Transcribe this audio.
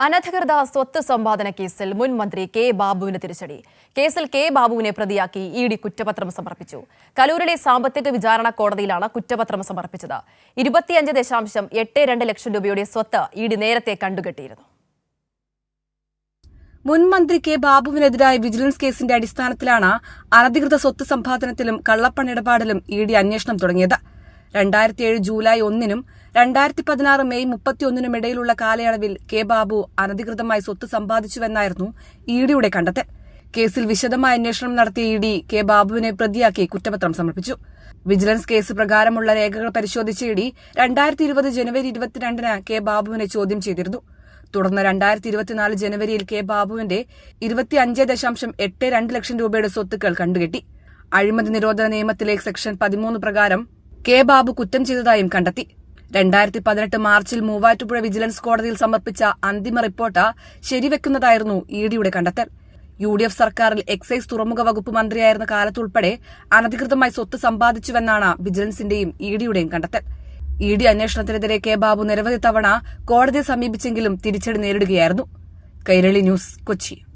അനധികൃത സ്വത്ത് സമ്പാദന കേസിൽ മുൻ മന്ത്രി കെ ബാബുവിന് തിരിച്ചടി. കേസിൽ കെ ബാബുവിനെ പ്രതിയാക്കി ഇഡി കുറ്റപത്രം സമർപ്പിച്ചു. കലൂരിലെ സാമ്പത്തിക വിചാരണ കോടതിയിലാണ് കുറ്റപത്രം സമർപ്പിച്ചത്. 25.82 ലക്ഷം രൂപയുടെ സ്വത്ത് ഇഡി നേരത്തെ കണ്ടുകെട്ടിയിരുന്നു. മുൻ മന്ത്രി കെ ബാബുവിനെതിരായ വിജിലൻസ് കേസിന്റെ അടിസ്ഥാനത്തിലാണ് അനധികൃത സ്വത്ത് സമ്പാദനത്തിലും കള്ളപ്പണമിടപാടിലും ഇഡി അന്വേഷണം തുടങ്ങിയത്. 2007 ജൂലൈ 1-നും 2016 മെയ് 31-നും ഇടയിലുള്ള കാലയളവിൽ കെ ബാബു അനധികൃതമായി സ്വത്ത് സമ്പാദിച്ചുവെന്നായിരുന്നു ഇഡിയുടെ കണ്ടെത്തൽ. കേസിൽ വിശദമായ അന്വേഷണം നടത്തിയ ഇഡി കെ ബാബുവിനെ പ്രതിയാക്കി കുറ്റപത്രം സമർപ്പിച്ചു. വിജിലൻസ് കേസ് പ്രകാരമുള്ള രേഖകൾ പരിശോധിച്ച ഇഡി 2020 ജനുവരി 22-ന് കെ ബാബുവിനെ ചോദ്യം ചെയ്തിരുന്നു. തുടർന്ന് 2024 ജനുവരിയിൽ കെ ബാബുവിന്റെ 25.82 ലക്ഷം രൂപയുടെ സ്വത്തുക്കൾ കണ്ടുകെട്ടി. അഴിമതി നിരോധന നിയമത്തിലെ സെക്ഷൻ 13 പ്രകാരം കെ ബാബു കുറ്റം ചെയ്തതായും കണ്ടെത്തി. 2018 മാർച്ചിൽ മൂവാറ്റുപുഴ വിജിലൻസ് കോടതിയിൽ സമർപ്പിച്ച അന്തിമ റിപ്പോർട്ട് ശരിവെക്കുന്നതായിരുന്നു ഇഡിയുടെ കണ്ടെത്തൽ. UDF സർക്കാരിൽ എക്സൈസ് തുറമുഖ വകുപ്പ് മന്ത്രിയായിരുന്ന കാലത്തുൾപ്പെടെ അനധികൃതമായി സ്വത്ത് സമ്പാദിച്ചുവെന്നാണ് വിജിലൻസിന്റെയും ഇഡിയുടെയും കണ്ടെത്തൽ. ഇഡി അന്വേഷണത്തിനെതിരെ കെ ബാബു നിരവധി തവണ കോടതിയെ സമീപിച്ചെങ്കിലും തിരിച്ചടി നേരിടുകയായിരുന്നു. കൈരളി ന്യൂസ്, കൊച്ചി.